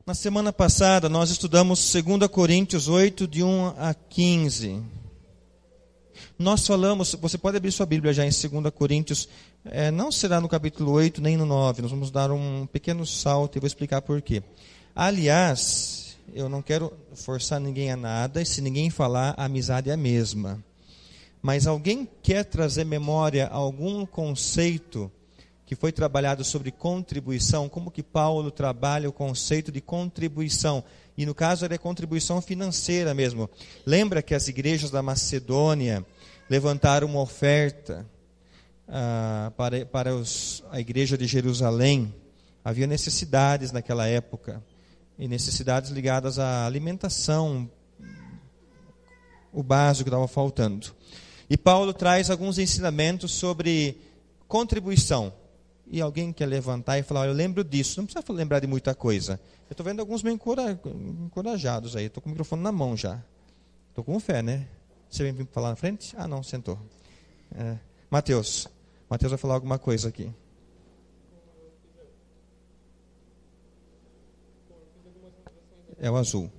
Na semana passada, nós estudamos 2 Coríntios 8, de 1 a 15. Nós falamos, você pode abrir sua Bíblia já em 2 Coríntios, não será no capítulo 8 nem no 9, nós vamos dar um pequeno salto e vou explicar por quê. Aliás, eu não quero forçar ninguém a nada, e se ninguém falar, a amizade é a mesma. Mas alguém quer trazer memória algum conceito que foi trabalhado sobre contribuição, como que Paulo trabalha o conceito de contribuição, e no caso era contribuição financeira mesmo. Lembra que as igrejas da Macedônia levantaram uma oferta para a igreja de Jerusalém? Havia necessidades naquela época, e necessidades ligadas à alimentação, o básico que estava faltando. E Paulo traz alguns ensinamentos sobre contribuição. E alguém quer levantar e falar, olha, eu lembro disso. Não precisa lembrar de muita coisa. Eu estou vendo alguns meio encorajados aí. Estou com o microfone na mão já. Estou com fé, né? Você vem falar na frente? Ah, não, sentou. Mateus vai falar alguma coisa aqui. É o azul.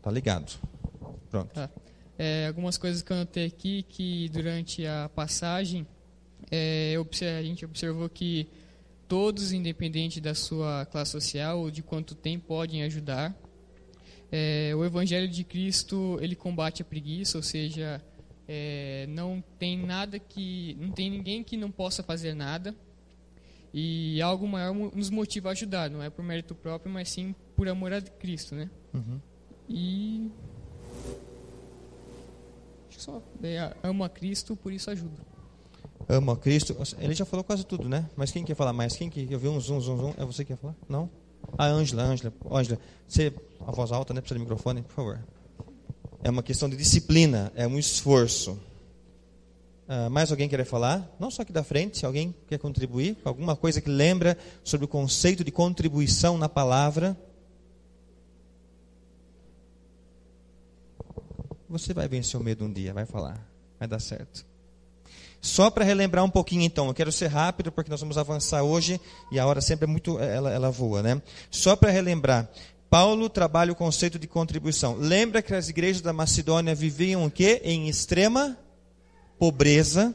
Tá ligado. Pronto. Algumas coisas que eu notei aqui, que durante a passagem, a gente observou que todos, independente da sua classe social ou de quanto tem, podem ajudar. O Evangelho de Cristo, ele combate a preguiça, ou seja, não tem ninguém que não possa fazer nada. E algo maior nos motiva a ajudar, não é por mérito próprio, mas sim por amor a Cristo, né? Uhum. E acho que só amo a Cristo, por isso ajudo. Amo a Cristo. Ele já falou quase tudo, né? Mas quem quer falar mais? Quem que eu vi um zoom? É você que quer falar? Não? Ângela, você, a voz alta, né? Precisa de microfone, por favor. É uma questão de disciplina, é um esforço. Mais alguém quer falar? Não só aqui da frente, se alguém quer contribuir, alguma coisa que lembra sobre o conceito de contribuição na palavra. Você vai vencer o medo um dia, vai falar, vai dar certo. Só para relembrar um pouquinho então, eu quero ser rápido porque nós vamos avançar hoje e a hora sempre é muito, ela voa, né? Só para relembrar, Paulo trabalha o conceito de contribuição. Lembra que as igrejas da Macedônia viviam o quê? Em extrema pobreza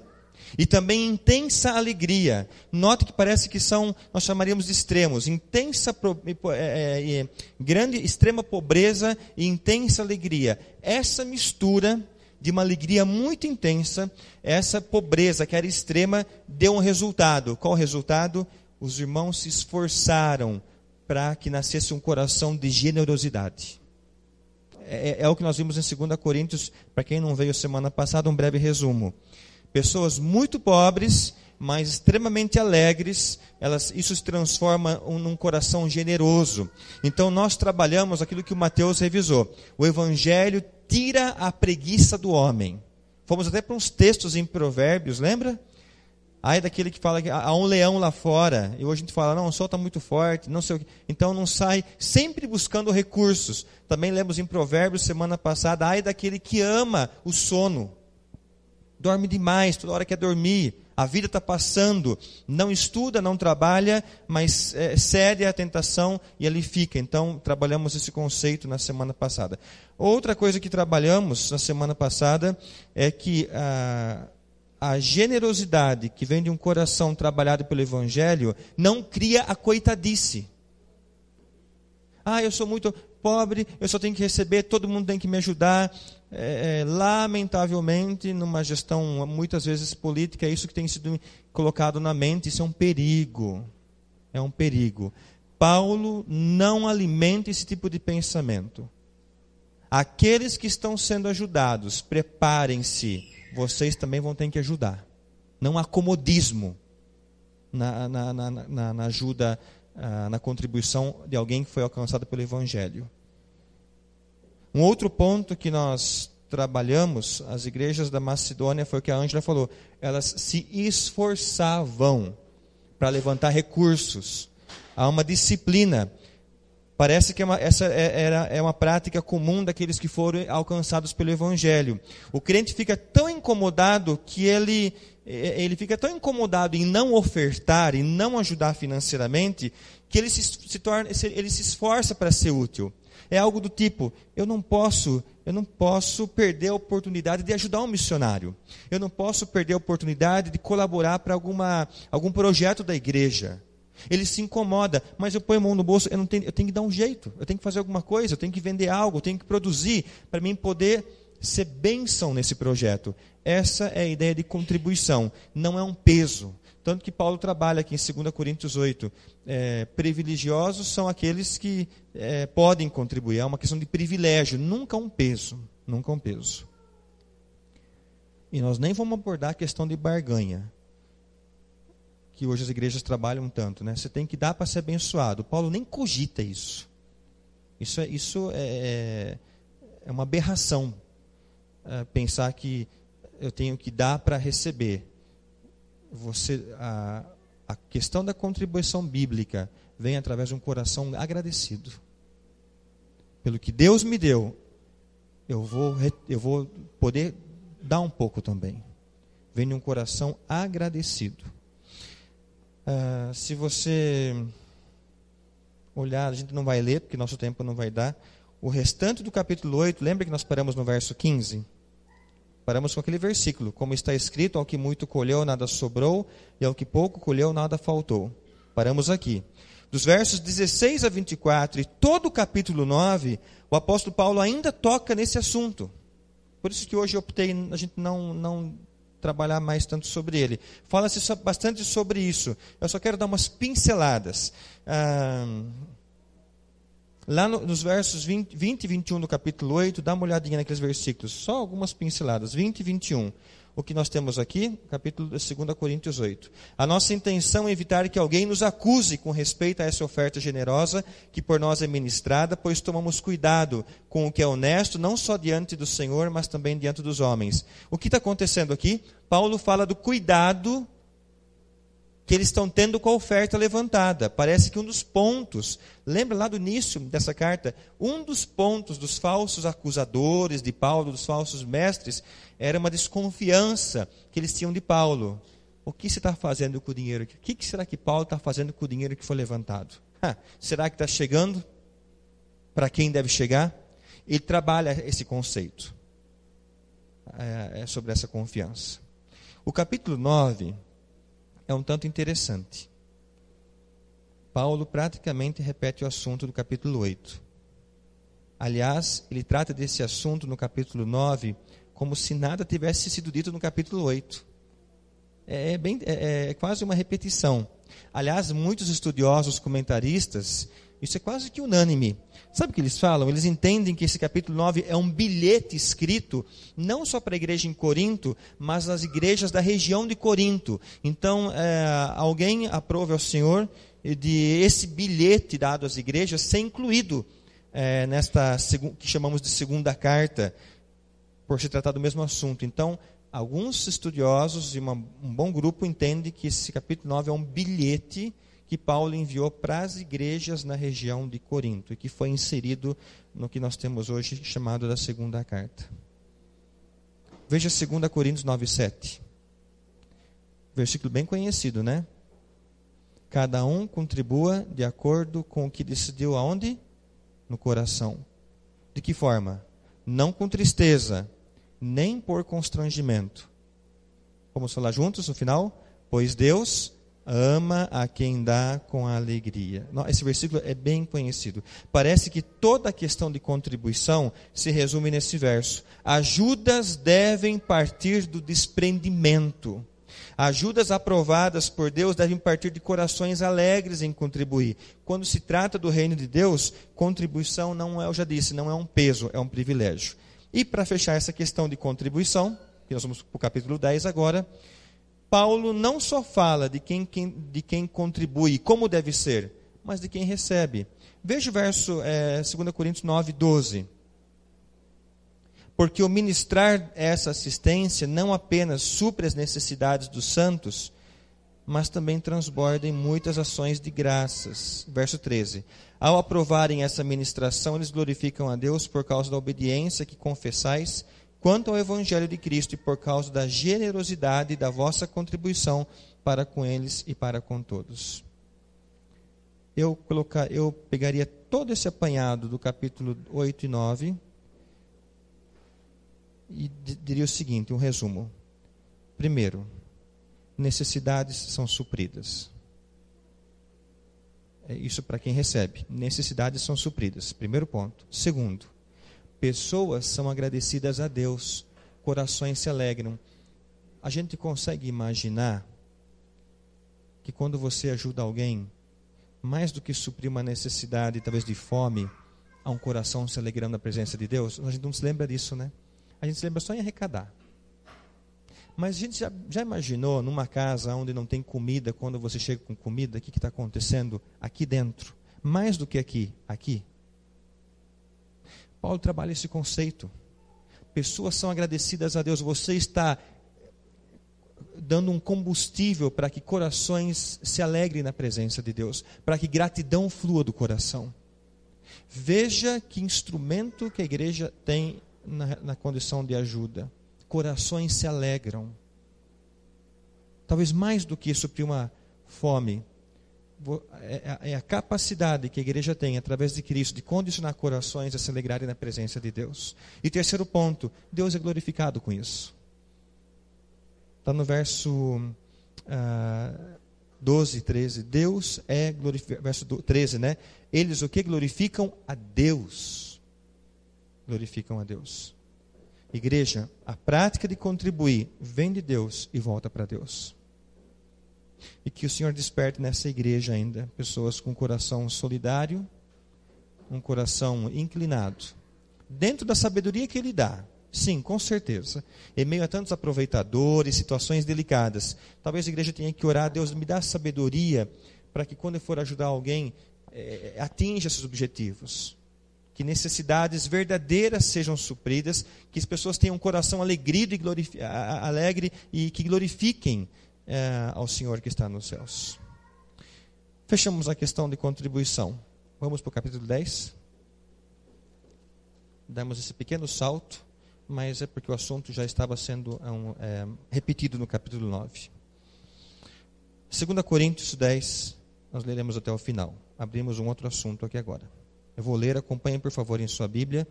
e também intensa alegria. Note que parece que nós chamaríamos de extremos, extrema pobreza e intensa alegria. Essa mistura de uma alegria muito intensa, essa pobreza que era extrema, deu um resultado. Qual o resultado? Os irmãos se esforçaram para que nascesse um coração de generosidade. É o que nós vimos em 2 Coríntios, para quem não veio semana passada, um breve resumo. Pessoas muito pobres, mas extremamente alegres, isso se transforma num coração generoso. Então nós trabalhamos aquilo que o Mateus revisou. O Evangelho tira a preguiça do homem. Fomos até para uns textos em Provérbios, lembra? Ai daquele que fala que há um leão lá fora, e hoje a gente fala, não, o sol está muito forte, não sei o que. Então não sai, sempre buscando recursos. Também lemos em Provérbios, semana passada, ai daquele que ama o sono. Dorme demais, toda hora quer dormir. A vida está passando, não estuda, não trabalha, mas cede à tentação e ali fica. Então, trabalhamos esse conceito na semana passada. Outra coisa que trabalhamos na semana passada é que a generosidade que vem de um coração trabalhado pelo Evangelho não cria a coitadice. Eu sou muito pobre, eu só tenho que receber, todo mundo tem que me ajudar. Lamentavelmente, numa gestão muitas vezes política, é isso que tem sido colocado na mente. Isso é um perigo. É um perigo. Paulo não alimenta esse tipo de pensamento. Aqueles que estão sendo ajudados, preparem-se. Vocês também vão ter que ajudar. Não há comodismo na ajuda, na contribuição de alguém que foi alcançado pelo Evangelho. Um outro ponto que nós trabalhamos, as igrejas da Macedônia, foi o que a Ângela falou, elas se esforçavam para levantar recursos. Há uma disciplina. Parece que essa é uma prática comum daqueles que foram alcançados pelo Evangelho. O crente fica tão incomodado que ele fica tão incomodado em não ofertar e não ajudar financeiramente que ele se esforça para ser útil. É algo do tipo, eu não posso perder a oportunidade de ajudar um missionário. Eu não posso perder a oportunidade de colaborar para algum projeto da igreja. Ele se incomoda, mas eu ponho a mão no bolso, eu tenho que dar um jeito, eu tenho que fazer alguma coisa, eu tenho que vender algo, eu tenho que produzir, para mim poder ser bênção nesse projeto. Essa é a ideia de contribuição, não é um peso. Tanto que Paulo trabalha aqui em 2 Coríntios 8, privilegiosos são aqueles que podem contribuir, é uma questão de privilégio, nunca um peso, nunca um peso. E nós nem vamos abordar a questão de barganha, que hoje as igrejas trabalham tanto, né? Você tem que dar para ser abençoado. Paulo nem cogita isso. Isso é uma aberração, pensar que eu tenho que dar para receber. A questão da contribuição bíblica vem através de um coração agradecido. Pelo que Deus me deu, eu vou poder dar um pouco também. Vem de um coração agradecido. Se você olhar, a gente não vai ler, porque nosso tempo não vai dar. O restante do capítulo 8, lembra que nós paramos no verso 15? Paramos com aquele versículo, como está escrito, ao que muito colheu, nada sobrou, e ao que pouco colheu, nada faltou. Paramos aqui. Dos versos 16 a 24 e todo o capítulo 9, o apóstolo Paulo ainda toca nesse assunto. Por isso que hoje eu optei a gente não trabalhar mais tanto sobre ele. Fala-se bastante sobre isso. Eu só quero dar umas pinceladas. Lá nos versos 20 e 21 do capítulo 8, dá uma olhadinha naqueles versículos, só algumas pinceladas, 20 e 21. O que nós temos aqui, capítulo 2 Coríntios 8. A nossa intenção é evitar que alguém nos acuse com respeito a essa oferta generosa que por nós é ministrada, pois tomamos cuidado com o que é honesto, não só diante do Senhor, mas também diante dos homens. O que está acontecendo aqui? Paulo fala do cuidado que eles estão tendo com a oferta levantada. Parece que um dos pontos, lembra lá do início dessa carta, um dos pontos dos falsos acusadores de Paulo, dos falsos mestres, era uma desconfiança que eles tinham de Paulo. O que você está fazendo com o dinheiro? O que será que Paulo está fazendo com o dinheiro que foi levantado? Será que está chegando para quem deve chegar? Ele trabalha esse conceito, sobre essa confiança. O capítulo 9 é um tanto interessante. Paulo praticamente repete o assunto do capítulo 8. Aliás, ele trata desse assunto no capítulo 9 como se nada tivesse sido dito no capítulo 8. É quase uma repetição. Aliás, muitos estudiosos, comentaristas, isso é quase que unânime. Sabe o que eles falam? Eles entendem que esse capítulo 9 é um bilhete escrito não só para a igreja em Corinto, mas nas igrejas da região de Corinto. Então, alguém aprove ao Senhor de esse bilhete dado às igrejas ser incluído nesta que chamamos de segunda carta, por se tratar do mesmo assunto. Então, alguns estudiosos e um bom grupo entendem que esse capítulo 9 é um bilhete que Paulo enviou para as igrejas na região de Corinto e que foi inserido no que nós temos hoje chamado da segunda carta. Veja 2 Coríntios 9:7. Versículo bem conhecido, né? Cada um contribua de acordo com o que decidiu aonde? No coração. De que forma? Não com tristeza, nem por constrangimento. Vamos falar juntos no final? Pois Deus ama a quem dá com alegria. Esse versículo é bem conhecido. Parece que toda a questão de contribuição se resume nesse verso. Ajudas devem partir do desprendimento. Ajudas aprovadas por Deus devem partir de corações alegres em contribuir. Quando se trata do reino de Deus, contribuição não é, eu já disse, não é um peso, é um privilégio. E para fechar essa questão de contribuição, que nós vamos para o capítulo 10 agora, Paulo não só fala de quem contribui, como deve ser, mas de quem recebe. Veja o verso 2 Coríntios 9:12. Porque o ministrar essa assistência não apenas supre as necessidades dos santos, mas também transborda em muitas ações de graças. Verso 13. Ao aprovarem essa ministração, eles glorificam a Deus por causa da obediência que confessais quanto ao Evangelho de Cristo e por causa da generosidade da vossa contribuição para com eles e para com todos. eu pegaria todo esse apanhado do capítulo 8 e 9 e diria o seguinte, um resumo. Primeiro, necessidades são supridas. É isso para quem recebe. Necessidades são supridas. Primeiro ponto. Segundo, pessoas são agradecidas a Deus. Corações se alegram. A gente consegue imaginar que quando você ajuda alguém, mais do que suprir uma necessidade, talvez de fome, há um coração se alegrando na presença de Deus? A gente não se lembra disso, né? A gente se lembra só em arrecadar. Mas a gente já imaginou numa casa onde não tem comida, quando você chega com comida, o que está acontecendo aqui dentro? Mais do que aqui. Paulo trabalha esse conceito. Pessoas são agradecidas a Deus. Você está dando um combustível para que corações se alegrem na presença de Deus, para que gratidão flua do coração. Veja que instrumento que a igreja tem na condição de ajuda. Corações se alegram. Talvez mais do que suprir uma fome, é a capacidade que a igreja tem, através de Cristo, de condicionar corações a se alegrarem na presença de Deus. E terceiro ponto, Deus é glorificado com isso. Está no verso 12, 13. Deus é glorificado. Verso 13, né? Eles o que? Glorificam a Deus. Glorificam a Deus. Igreja, a prática de contribuir vem de Deus e volta para Deus. E que o Senhor desperte nessa igreja ainda pessoas com um coração solidário, um coração inclinado, dentro da sabedoria que Ele dá. Sim, com certeza. Em meio a tantos aproveitadores, situações delicadas, talvez a igreja tenha que orar: Deus, me dá sabedoria para que quando eu for ajudar alguém, atinja esses objetivos. Que necessidades verdadeiras sejam supridas, que as pessoas tenham um coração alegre e que glorifiquem ao Senhor que está nos céus. Fechamos a questão de contribuição. Vamos para o capítulo 10. Damos esse pequeno salto, mas é porque o assunto já estava sendo repetido no capítulo 9. 2 Coríntios 10, nós leremos até o final. Abrimos um outro assunto aqui agora. Eu vou ler, acompanhe por favor em sua Bíblia.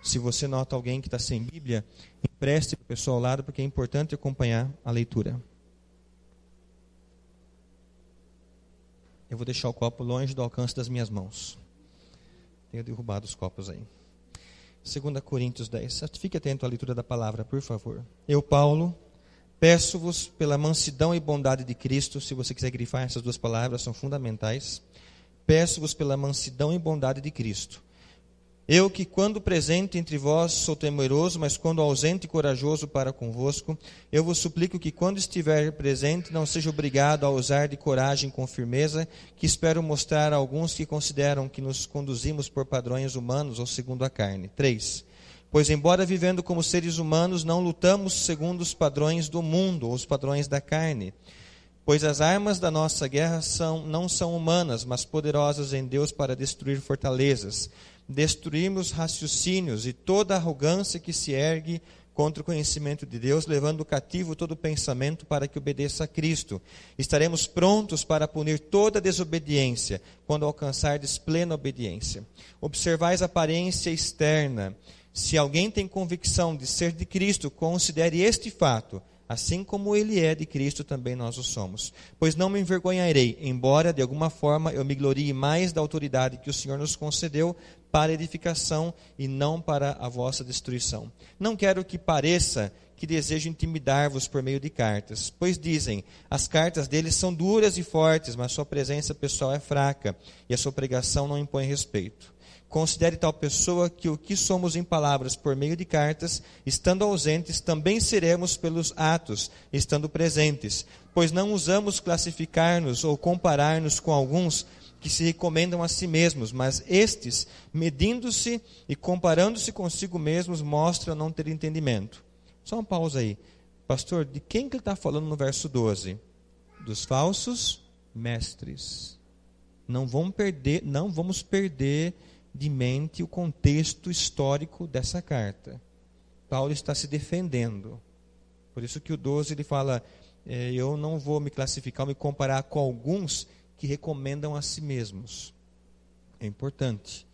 Se você nota alguém que está sem Bíblia, empreste para o pessoal ao lado, porque é importante acompanhar a leitura. Eu vou deixar o copo longe do alcance das minhas mãos. Tenho derrubado os copos aí. 2 Coríntios 10. Fique atento à leitura da palavra, por favor. Eu, Paulo, peço-vos pela mansidão e bondade de Cristo, se você quiser grifar essas duas palavras, são fundamentais. Peço-vos pela mansidão e bondade de Cristo. Eu que quando presente entre vós sou temeroso, mas quando ausente e corajoso para convosco, eu vos suplico que quando estiver presente não seja obrigado a usar de coragem com firmeza, que espero mostrar a alguns que consideram que nos conduzimos por padrões humanos ou segundo a carne. 3. Pois embora vivendo como seres humanos, não lutamos segundo os padrões do mundo ou os padrões da carne. Pois as armas da nossa guerra não são humanas, mas poderosas em Deus para destruir fortalezas. Destruímos raciocínios e toda arrogância que se ergue contra o conhecimento de Deus, levando cativo todo pensamento para que obedeça a Cristo. Estaremos prontos para punir toda desobediência, quando alcançardes plena obediência. Observais a aparência externa. Se alguém tem convicção de ser de Cristo, considere este fato: assim como Ele é de Cristo, também nós o somos. Pois não me envergonharei, embora de alguma forma eu me glorie mais da autoridade que o Senhor nos concedeu para edificação e não para a vossa destruição. Não quero que pareça que desejo intimidar-vos por meio de cartas, pois dizem, as cartas deles são duras e fortes, mas sua presença pessoal é fraca e a sua pregação não impõe respeito. Considere tal pessoa que o que somos em palavras por meio de cartas, estando ausentes, também seremos pelos atos, estando presentes. Pois não usamos classificar-nos ou comparar-nos com alguns que se recomendam a si mesmos, mas estes, medindo-se e comparando-se consigo mesmos, mostram não ter entendimento. Só uma pausa aí. Pastor, de quem que ele está falando no verso 12? Dos falsos mestres. Não vamos perder de mente o contexto histórico dessa carta. Paulo está se defendendo. Por isso que o 12 ele fala, eu não vou me classificar, me comparar com alguns que recomendam a si mesmos. É importante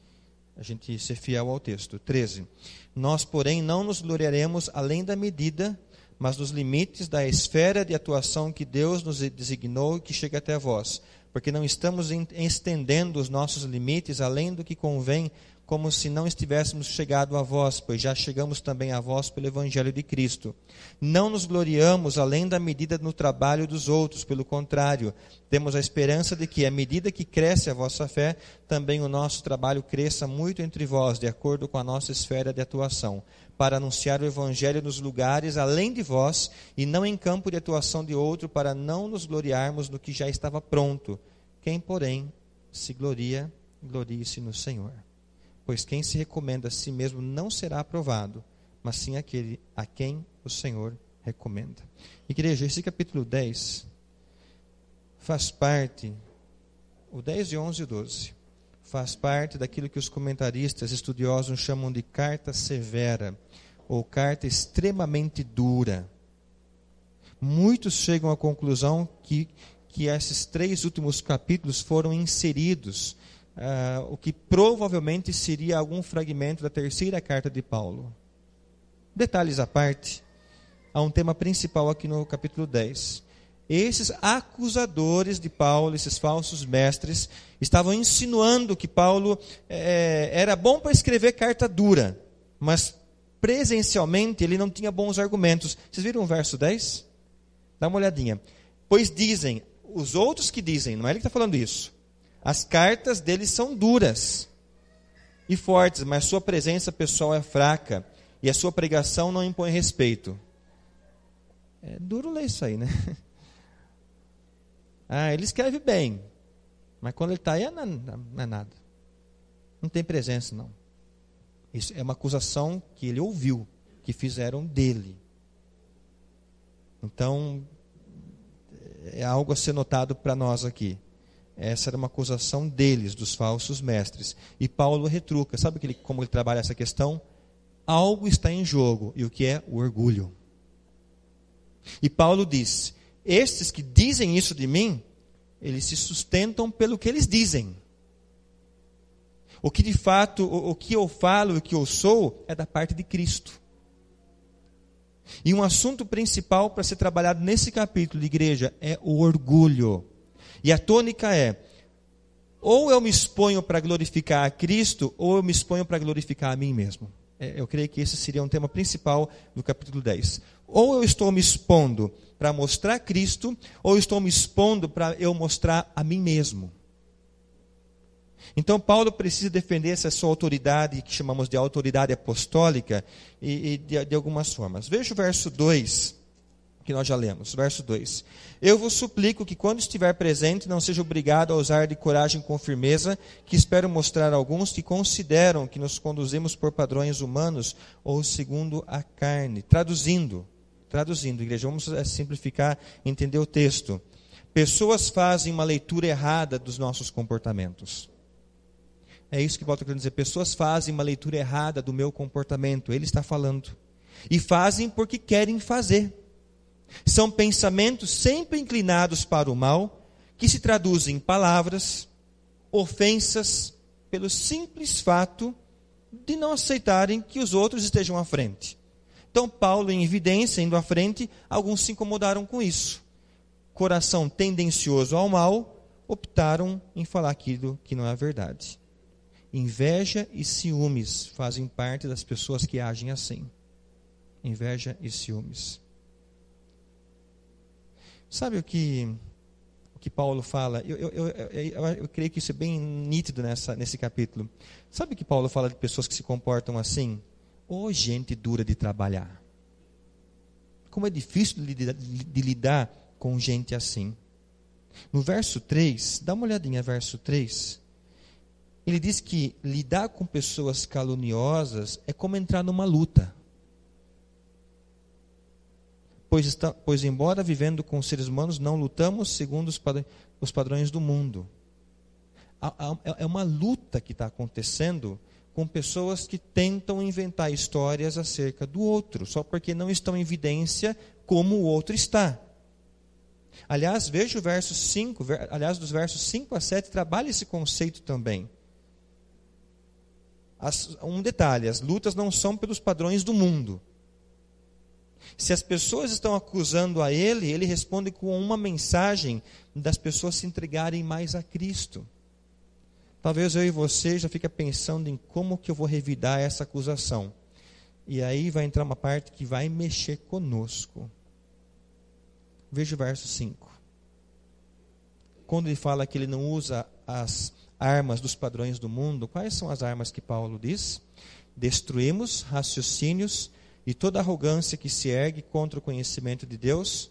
a gente ser fiel ao texto. 13. Nós, porém, não nos gloriaremos além da medida, mas nos limites da esfera de atuação que Deus nos designou e que chega até vós. Porque não estamos estendendo os nossos limites além do que convém, como se não estivéssemos chegado a vós, pois já chegamos também a vós pelo Evangelho de Cristo. Não nos gloriamos além da medida no trabalho dos outros, pelo contrário, temos a esperança de que, à medida que cresce a vossa fé, também o nosso trabalho cresça muito entre vós, de acordo com a nossa esfera de atuação, para anunciar o Evangelho nos lugares além de vós, e não em campo de atuação de outro, para não nos gloriarmos no que já estava pronto. Quem, porém, se gloria, glorie-se no Senhor. Pois quem se recomenda a si mesmo não será aprovado, mas sim aquele a quem o Senhor recomenda. Igreja, esse capítulo 10 faz parte, o 10 e 11 e 12, faz parte daquilo que os comentaristas estudiosos chamam de carta severa, ou carta extremamente dura. Muitos chegam à conclusão que esses 3 últimos capítulos foram inseridos o que provavelmente seria algum fragmento da terceira carta de Paulo. Detalhes à parte, há um tema principal aqui no capítulo 10. Esses acusadores de Paulo, esses falsos mestres, estavam insinuando que Paulo era bom para escrever carta dura, mas presencialmente ele não tinha bons argumentos. Vocês viram o verso 10? Dá uma olhadinha. Pois dizem, os outros que dizem, não é ele que está falando isso, as cartas deles são duras e fortes, mas sua presença pessoal é fraca e a sua pregação não impõe respeito. É duro ler isso aí, né? Ele escreve bem, mas quando ele está aí não é nada. Não tem presença, não. Isso é uma acusação que ele ouviu, que fizeram dele. Então, é algo a ser notado para nós aqui. Essa era uma acusação deles, dos falsos mestres. E Paulo retruca. Sabe como ele trabalha essa questão? Algo está em jogo. E o que é? O orgulho. E Paulo diz, estes que dizem isso de mim, eles se sustentam pelo que eles dizem. O que de fato, o que eu falo, o que eu sou, é da parte de Cristo. E um assunto principal para ser trabalhado nesse capítulo de igreja é o orgulho. E a tônica é, ou eu me exponho para glorificar a Cristo, ou eu me exponho para glorificar a mim mesmo. Eu creio que esse seria um tema principal do capítulo 10. Ou eu estou me expondo para mostrar Cristo, ou eu estou me expondo para eu mostrar a mim mesmo. Então Paulo precisa defender essa sua autoridade, que chamamos de autoridade apostólica, e de algumas formas. Veja o verso 2. Que nós já lemos, verso 2. Eu vos suplico que quando estiver presente não seja obrigado a usar de coragem com firmeza, que espero mostrar a alguns que consideram que nos conduzimos por padrões humanos ou segundo a carne. Traduzindo, igreja, vamos simplificar, entender o texto. Pessoas fazem uma leitura errada dos nossos comportamentos. É isso que Paulo está querendo dizer. Pessoas fazem uma leitura errada do meu comportamento. Ele está falando. E fazem porque querem fazer. São pensamentos sempre inclinados para o mal, que se traduzem em palavras, ofensas, pelo simples fato de não aceitarem que os outros estejam à frente. Então, Paulo, em evidência, indo à frente, alguns se incomodaram com isso. Coração tendencioso ao mal, optaram em falar aquilo que não é verdade. Inveja e ciúmes fazem parte das pessoas que agem assim. Inveja e ciúmes. Sabe o que Paulo fala? Eu creio que isso é bem nítido nesse capítulo. Sabe o que Paulo fala de pessoas que se comportam assim? Gente dura de trabalhar. Como é difícil de lidar com gente assim. No verso 3, dá uma olhadinha, verso 3. Ele diz que lidar com pessoas caluniosas é como entrar numa luta. Pois embora vivendo com seres humanos, não lutamos segundo os padrões do mundo. É uma luta que está acontecendo com pessoas que tentam inventar histórias acerca do outro, só porque não estão em evidência como o outro está. Aliás, veja o verso 5, aliás, dos versos 5 a 7, trabalha esse conceito também. Um detalhe, as lutas não são pelos padrões do mundo. Se as pessoas estão acusando a ele, ele responde com uma mensagem das pessoas se entregarem mais a Cristo. Talvez eu e você já fique pensando em como que eu vou revidar essa acusação. E aí vai entrar uma parte que vai mexer conosco. Veja o verso 5. Quando ele fala que ele não usa as armas dos padrões do mundo, quais são as armas que Paulo diz? Destruímos raciocínios e toda arrogância que se ergue contra o conhecimento de Deus,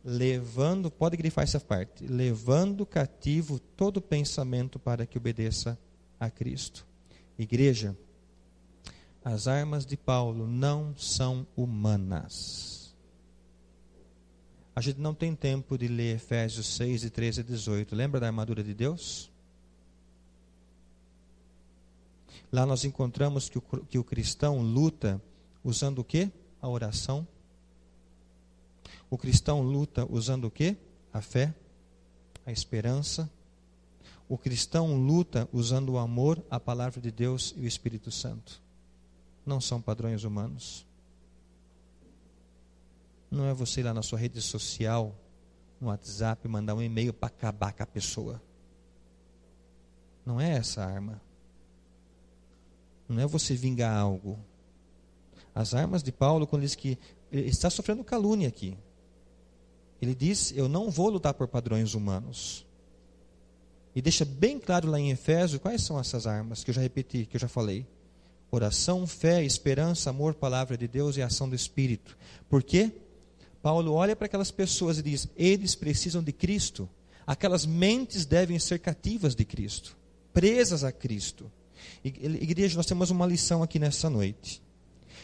levando, pode grifar essa parte, levando cativo todo pensamento para que obedeça a Cristo. Igreja, as armas de Paulo não são humanas. A gente não tem tempo de ler Efésios 6, de 13 a 18. Lembra da armadura de Deus? Lá nós encontramos que o cristão luta usando o quê? A oração. O cristão luta usando o quê? A fé, a esperança. O cristão luta usando o amor, a palavra de Deus e o Espírito Santo. Não são padrões humanos. Não é você ir lá na sua rede social, no WhatsApp, mandar um e-mail para acabar com a pessoa. Não é essa a arma. Não é você vingar algo. As armas de Paulo, quando ele diz que ele está sofrendo calúnia aqui. Ele diz, eu não vou lutar por padrões humanos. E deixa bem claro lá em Efésios, quais são essas armas, que eu já repeti, que eu já falei. Oração, fé, esperança, amor, palavra de Deus e ação do Espírito. Por quê? Paulo olha para aquelas pessoas e diz, eles precisam de Cristo. Aquelas mentes devem ser cativas de Cristo, presas a Cristo. Igreja, nós temos uma lição aqui nessa noite.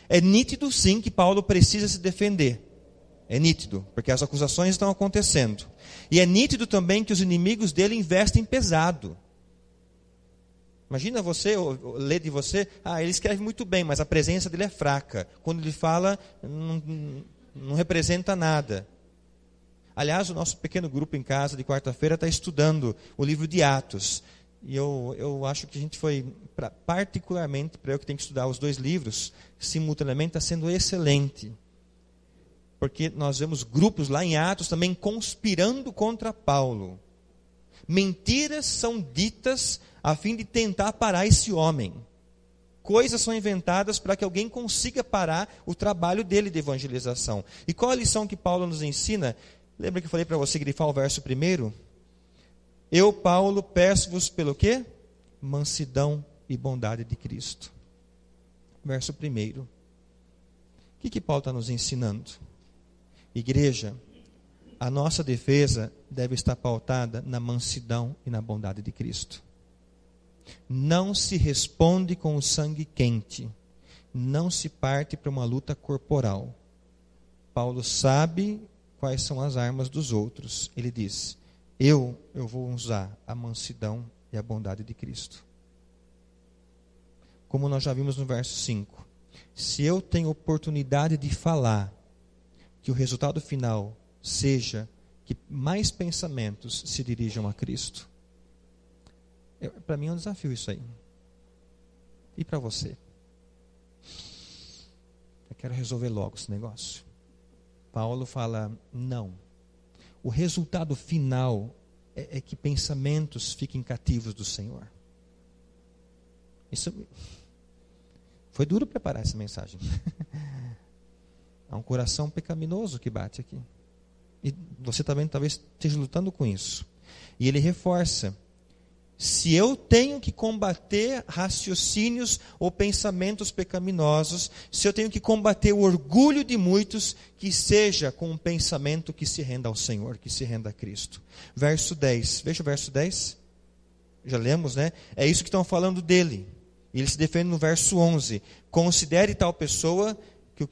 É nítido sim que Paulo precisa se defender. É nítido, porque as acusações estão acontecendo. E é nítido também que os inimigos dele investem pesado. Imagina você, ou ler de você, ele escreve muito bem, mas a presença dele é fraca. Quando ele fala, não representa nada. Aliás, o nosso pequeno grupo em casa de quarta-feira está estudando o livro de Atos. E eu acho que a gente foi, particularmente para eu que tenho que estudar os dois livros, simultaneamente está sendo excelente. Porque nós vemos grupos lá em Atos também conspirando contra Paulo. Mentiras são ditas a fim de tentar parar esse homem. Coisas são inventadas para que alguém consiga parar o trabalho dele de evangelização. E qual a lição que Paulo nos ensina? Lembra que eu falei para você grifar o verso primeiro? Eu, Paulo, peço-vos pelo quê? Mansidão e bondade de Cristo. Verso primeiro. O que Paulo está nos ensinando? Igreja, a nossa defesa deve estar pautada na mansidão e na bondade de Cristo. Não se responde com o sangue quente. Não se parte para uma luta corporal. Paulo sabe quais são as armas dos outros. Ele diz, eu vou usar a mansidão e a bondade de Cristo. Como nós já vimos no verso 5. Se eu tenho oportunidade de falar, que o resultado final seja que mais pensamentos se dirijam a Cristo. Para mim é um desafio isso aí. E para você? Eu quero resolver logo esse negócio. Paulo fala, não. O resultado final é que pensamentos fiquem cativos do Senhor. Isso foi duro preparar essa mensagem. Há um coração pecaminoso que bate aqui. E você também talvez esteja lutando com isso. E ele reforça. Se eu tenho que combater raciocínios ou pensamentos pecaminosos, se eu tenho que combater o orgulho de muitos, que seja com um pensamento que se renda ao Senhor, que se renda a Cristo. Verso 10. Veja o verso 10. Já lemos, né? É isso que estão falando dele. E ele se defende no verso 11. Considere tal pessoa que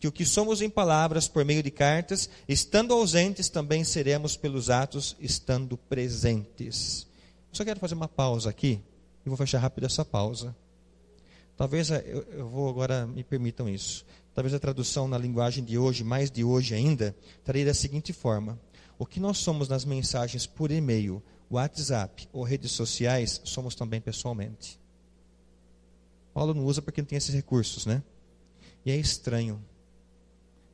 o que somos em palavras por meio de cartas, estando ausentes, também seremos pelos atos, estando presentes. Eu só quero fazer uma pausa aqui, e vou fechar rápido essa pausa. Talvez, eu vou agora, me permitam isso, talvez a tradução na linguagem de hoje, mais de hoje ainda, estaria da seguinte forma. O que nós somos nas mensagens por e-mail, WhatsApp ou redes sociais, somos também pessoalmente. Paulo não usa porque não tem esses recursos, né? E é estranho.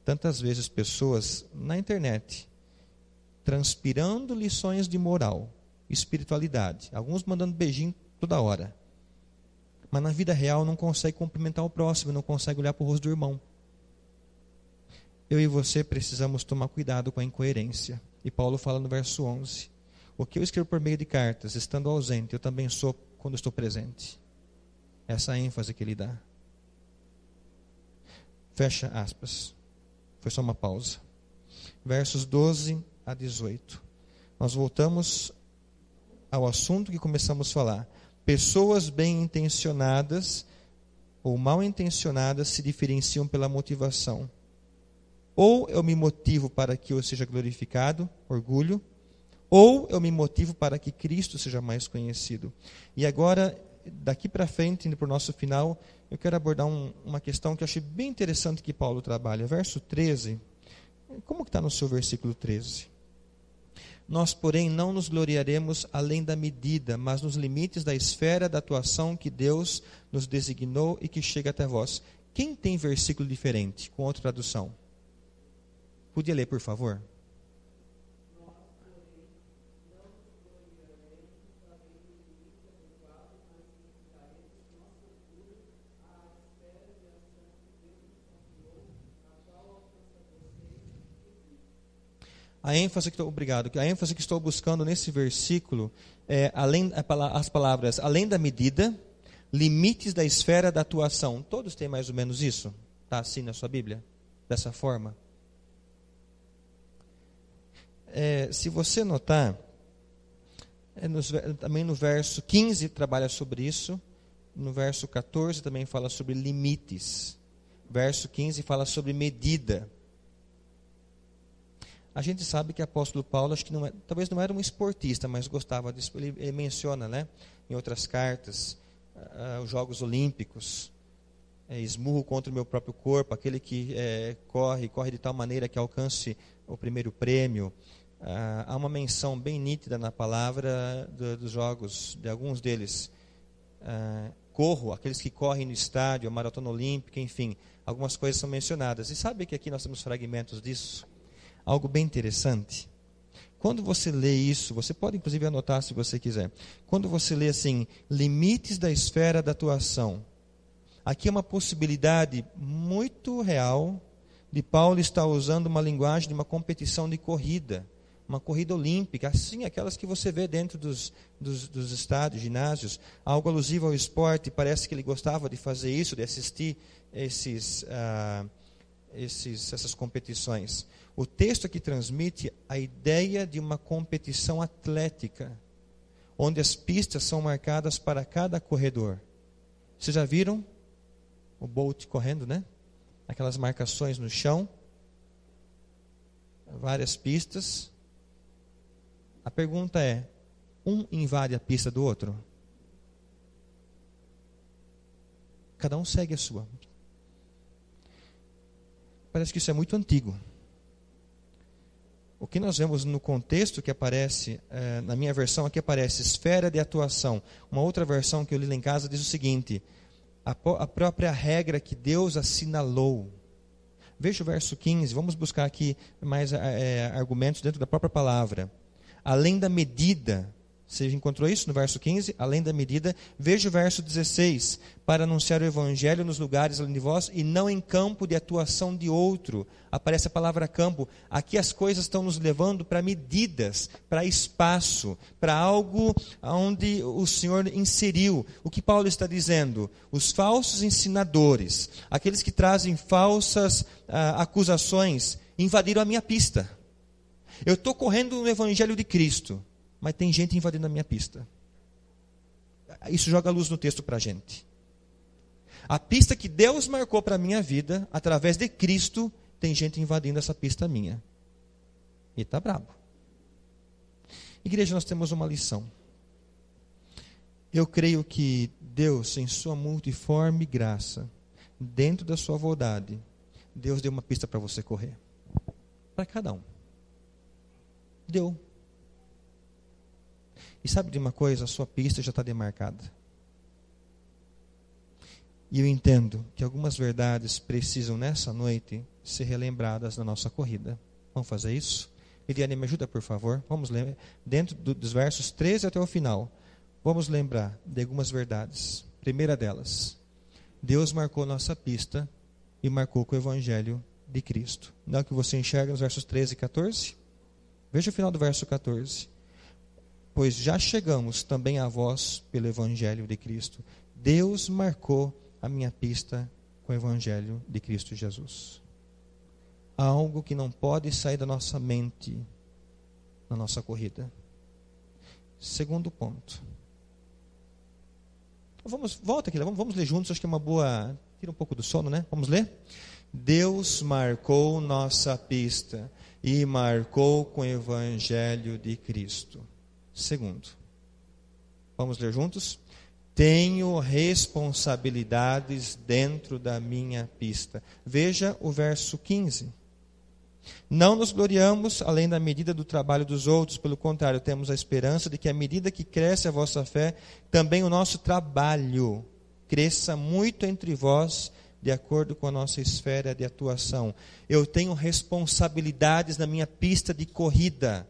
Tantas vezes pessoas na internet transpirando lições de moral, espiritualidade, alguns mandando beijinho toda hora. Mas na vida real não consegue cumprimentar o próximo, não consegue olhar para o rosto do irmão. Eu e você precisamos tomar cuidado com a incoerência. E Paulo fala no verso 11: o que eu escrevo por meio de cartas, estando ausente, eu também sou quando estou presente. Essa ênfase que ele dá. Fecha aspas. Foi só uma pausa. Versos 12 a 18. Nós voltamos ao assunto que começamos a falar. Pessoas bem intencionadas ou mal intencionadas se diferenciam pela motivação. Ou eu me motivo para que eu seja glorificado, orgulho, ou eu me motivo para que Cristo seja mais conhecido. E agora, daqui para frente, indo para o nosso final, eu quero abordar uma questão que eu achei bem interessante que Paulo trabalha. Verso 13, como que está no seu versículo 13? Nós, porém, não nos gloriaremos além da medida, mas nos limites da esfera da atuação que Deus nos designou e que chega até vós. Quem tem versículo diferente, com outra tradução? Podia ler, por favor? A ênfase que estou buscando nesse versículo é as palavras além da medida, limites da esfera da atuação. Todos têm mais ou menos isso? Está assim na sua Bíblia? Dessa forma? Se você notar, também no verso 15 trabalha sobre isso, no verso 14 também fala sobre limites, verso 15 fala sobre medida. A gente sabe que o apóstolo Paulo, acho que talvez não era um esportista, mas gostava disso. Ele menciona, né, em outras cartas, os Jogos Olímpicos, esmurro contra o meu próprio corpo, aquele que corre de tal maneira que alcance o primeiro prêmio. Há uma menção bem nítida na palavra dos jogos, de alguns deles. Aqueles que correm no estádio, a maratona olímpica, enfim, algumas coisas são mencionadas. E sabe que aqui nós temos fragmentos disso? Algo bem interessante. Quando você lê isso, você pode inclusive anotar se você quiser. Quando você lê assim, limites da esfera da atuação, aqui é uma possibilidade muito real de Paulo estar usando uma linguagem de uma competição de corrida, uma corrida olímpica, assim, aquelas que você vê dentro dos estádios, ginásios, algo alusivo ao esporte. Parece que ele gostava de fazer isso, de assistir essas competições. O texto aqui transmite a ideia de uma competição atlética, onde as pistas são marcadas para cada corredor. Vocês já viram o Bolt correndo, né? Aquelas marcações no chão, várias pistas. A pergunta é, um invade a pista do outro? Cada um segue a sua. Parece que isso é muito antigo. O que nós vemos no contexto que aparece, na minha versão aqui aparece esfera de atuação. Uma outra versão que eu li lá em casa diz o seguinte: a própria regra que Deus assinalou. Veja o verso 15, vamos buscar aqui mais argumentos dentro da própria palavra. Além da medida, você encontrou isso no verso 15? Além da medida. Veja o verso 16. Para anunciar o evangelho nos lugares além de vós e não em campo de atuação de outro. Aparece a palavra campo. Aqui as coisas estão nos levando para medidas, para espaço, para algo onde o Senhor inseriu. O que Paulo está dizendo? Os falsos ensinadores, aqueles que trazem falsas acusações, invadiram a minha pista. Eu estou correndo no evangelho de Cristo, mas tem gente invadindo a minha pista. Isso joga luz no texto para a gente. A pista que Deus marcou para a minha vida, através de Cristo, tem gente invadindo essa pista minha. E está brabo. Igreja, nós temos uma lição. Eu creio que Deus, em sua multiforme graça, dentro da sua bondade, Deus deu uma pista para você correr. Para cada um. Deu. E sabe de uma coisa? A sua pista já está demarcada. E eu entendo que algumas verdades precisam, nessa noite, ser relembradas na nossa corrida. Vamos fazer isso? Eliane, me ajuda, por favor. Vamos ler, dentro dos versos 13 até o final, vamos lembrar de algumas verdades. Primeira delas, Deus marcou nossa pista e marcou com o Evangelho de Cristo. Não é o que você enxerga nos versos 13 e 14? Veja o final do verso 14. Pois já chegamos também a vós pelo Evangelho de Cristo. Deus marcou a minha pista com o Evangelho de Cristo Jesus. Algo que não pode sair da nossa mente na nossa corrida. Segundo ponto. Volta aqui, vamos ler juntos, acho que é uma boa... Tira um pouco do sono, né? Vamos ler? Deus marcou nossa pista e marcou com o Evangelho de Cristo. Segundo. Vamos ler juntos? Tenho responsabilidades dentro da minha pista. Veja o verso 15. Não nos gloriamos além da medida do trabalho dos outros, pelo contrário, temos a esperança de que à medida que cresce a vossa fé, também o nosso trabalho cresça muito entre vós, de acordo com a nossa esfera de atuação. Eu tenho responsabilidades na minha pista de corrida,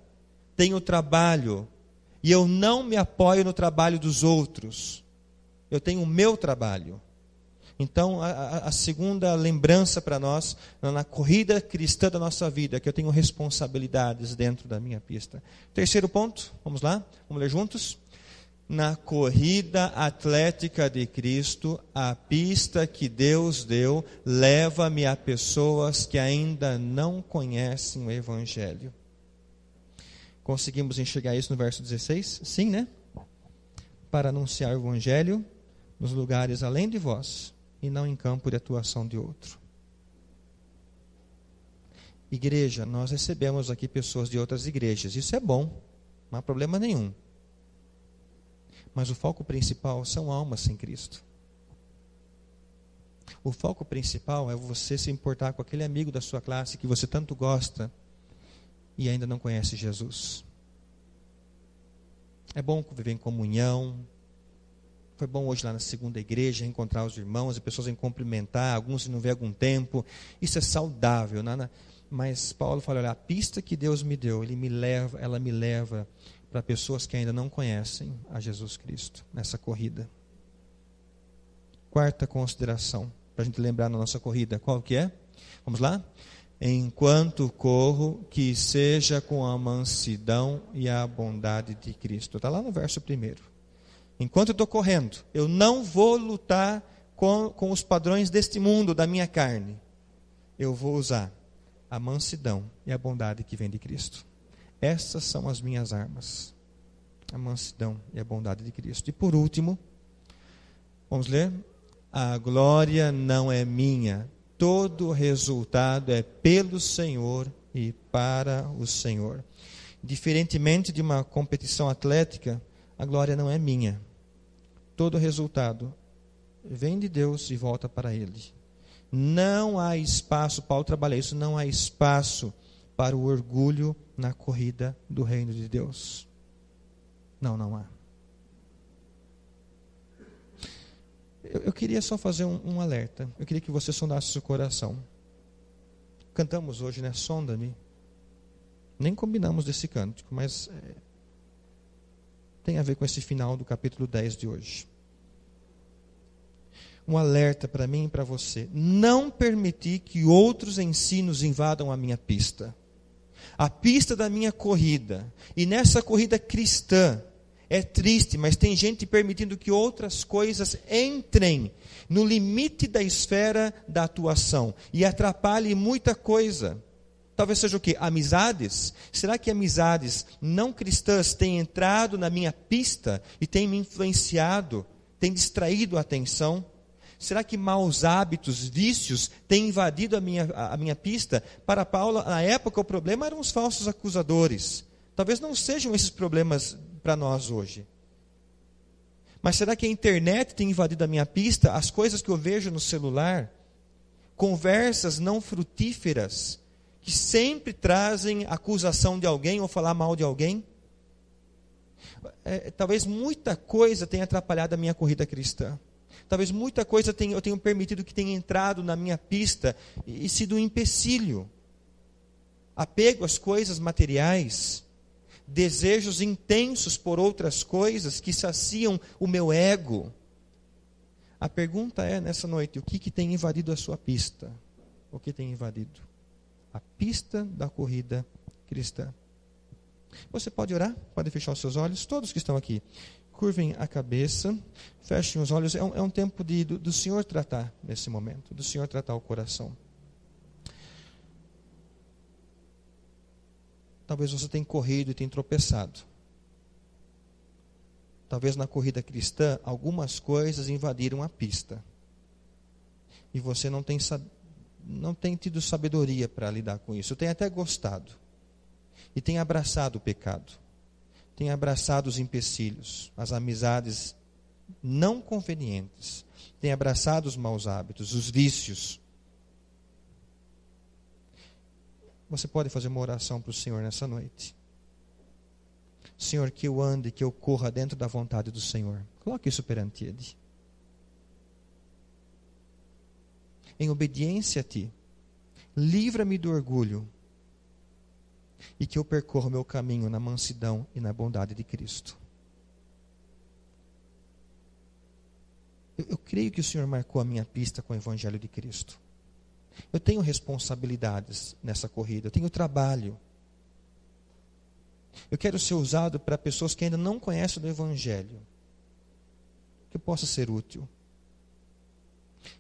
tenho trabalho, e eu não me apoio no trabalho dos outros, eu tenho o meu trabalho. Então, a segunda lembrança para nós, na corrida cristã da nossa vida, é que eu tenho responsabilidades dentro da minha pista. Terceiro ponto, vamos lá? Vamos ler juntos? Na corrida atlética de Cristo, a pista que Deus deu leva-me a pessoas que ainda não conhecem o Evangelho. Conseguimos enxergar isso no verso 16? Sim, né? Para anunciar o Evangelho nos lugares além de vós, e não em campo de atuação de outro. Igreja, nós recebemos aqui pessoas de outras igrejas. Isso é bom, não há problema nenhum. Mas o foco principal são almas sem Cristo. O foco principal é você se importar com aquele amigo da sua classe que você tanto gosta e ainda não conhece Jesus. É bom viver em comunhão. Foi bom hoje lá na segunda igreja encontrar os irmãos, as pessoas em cumprimentar, alguns não vê há algum tempo. Isso é saudável, né? Mas Paulo fala, olha, a pista que Deus me deu, ela me leva para pessoas que ainda não conhecem a Jesus Cristo nessa corrida. Quarta consideração, para a gente lembrar na nossa corrida, qual que é? Vamos lá? Enquanto corro, que seja com a mansidão e a bondade de Cristo. Está lá no verso 1. Enquanto eu estou correndo, eu não vou lutar com os padrões deste mundo, da minha carne. Eu vou usar a mansidão e a bondade que vem de Cristo. Essas são as minhas armas. A mansidão e a bondade de Cristo. E por último, vamos ler? A glória não é minha. Todo o resultado é pelo Senhor e para o Senhor. Diferentemente de uma competição atlética, a glória não é minha. Todo o resultado vem de Deus e volta para Ele. Não há espaço, Paulo trabalha isso, não há espaço para o orgulho na corrida do reino de Deus. Não há. Eu queria só fazer um alerta. Eu queria que você sondasse o seu coração. Cantamos hoje, né? Sonda-me. Nem combinamos desse cântico, mas tem a ver com esse final do capítulo 10 de hoje. Um alerta para mim e para você. Não permitir que outros ensinos invadam a minha pista. A pista da minha corrida. E nessa corrida cristã, é triste, mas tem gente permitindo que outras coisas entrem no limite da esfera da atuação e atrapalhem muita coisa. Talvez seja o quê? Amizades? Será que amizades não cristãs têm entrado na minha pista e têm me influenciado, têm distraído a atenção? Será que maus hábitos, vícios, têm invadido a minha pista? Para Paulo, na época, o problema eram os falsos acusadores. Talvez não sejam esses problemas para nós hoje. Mas será que a internet tem invadido a minha pista? As coisas que eu vejo no celular? Conversas não frutíferas que sempre trazem acusação de alguém ou falar mal de alguém. Talvez muita coisa tenha atrapalhado a minha corrida cristã. Talvez muita coisa eu tenha permitido que tenha entrado na minha pista e sido um empecilho. Apego às coisas materiais, desejos intensos por outras coisas que saciam o meu ego. A pergunta é, nessa noite, o que tem invadido a sua pista? O que tem invadido? A pista da corrida cristã. Você pode orar? Pode fechar os seus olhos? Todos que estão aqui, curvem a cabeça, fechem os olhos. É um tempo do Senhor tratar nesse momento, do Senhor tratar o coração. Talvez você tenha corrido e tenha tropeçado. Talvez na corrida cristã, algumas coisas invadiram a pista. E você não tem tido sabedoria para lidar com isso. Tem até gostado. E tem abraçado o pecado. Tem abraçado os empecilhos, as amizades não convenientes. Tem abraçado os maus hábitos, os vícios. Você pode fazer uma oração para o Senhor nessa noite. Senhor, que eu ande, que eu corra dentro da vontade do Senhor. Coloque isso perante Ele. Em obediência a Ti. Livra-me do orgulho. E que eu percorra o meu caminho na mansidão e na bondade de Cristo. Eu creio que o Senhor marcou a minha pista com o Evangelho de Cristo. Eu tenho responsabilidades nessa corrida, eu tenho trabalho. Eu quero ser usado para pessoas que ainda não conhecem o Evangelho. Que eu possa ser útil.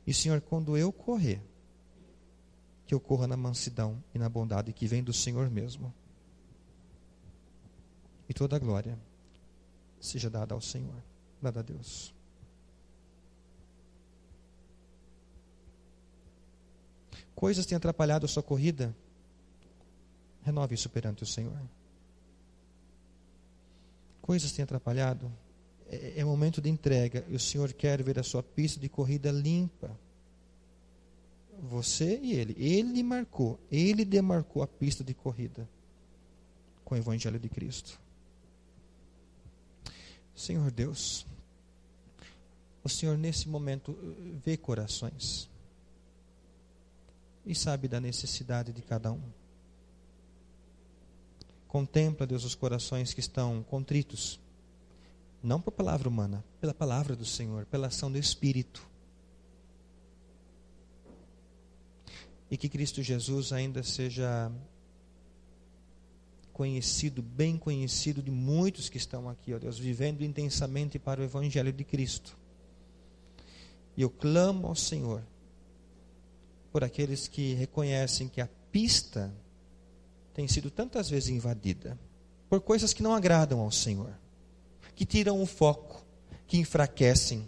E Senhor, quando eu correr, que eu corra na mansidão e na bondade que vem do Senhor mesmo. E toda a glória seja dada ao Senhor, dada a Deus. Coisas têm atrapalhado a sua corrida? Renove isso perante o Senhor. Coisas têm atrapalhado? É momento de entrega. E o Senhor quer ver a sua pista de corrida limpa. Você e Ele. Ele marcou, Ele demarcou a pista de corrida com o Evangelho de Cristo. Senhor Deus, o Senhor nesse momento vê corações e sabe da necessidade de cada um. Contempla, Deus, os corações que estão contritos, não por palavra humana, pela palavra do Senhor, pela ação do Espírito. E que Cristo Jesus ainda seja conhecido, bem conhecido de muitos que estão aqui, ó Deus, vivendo intensamente para o Evangelho de Cristo. E eu clamo ao Senhor por aqueles que reconhecem que a pista tem sido tantas vezes invadida por coisas que não agradam ao Senhor, que tiram o foco, que enfraquecem,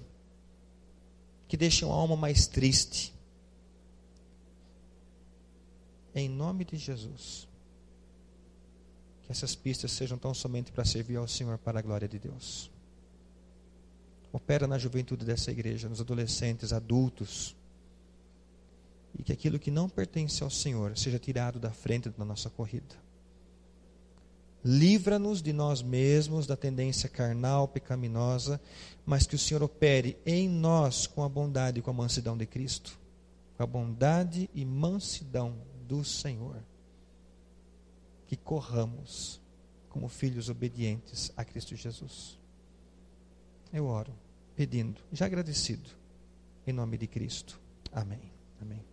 que deixam a alma mais triste. Em nome de Jesus, que essas pistas sejam tão somente para servir ao Senhor, para a glória de Deus. Opera na juventude dessa igreja, nos adolescentes, adultos, e que aquilo que não pertence ao Senhor seja tirado da frente da nossa corrida. Livra-nos de nós mesmos, da tendência carnal, pecaminosa, mas que o Senhor opere em nós com a bondade e com a mansidão de Cristo. Com a bondade e mansidão do Senhor. Que corramos como filhos obedientes a Cristo Jesus. Eu oro, pedindo, já agradecido, em nome de Cristo. Amém. Amém.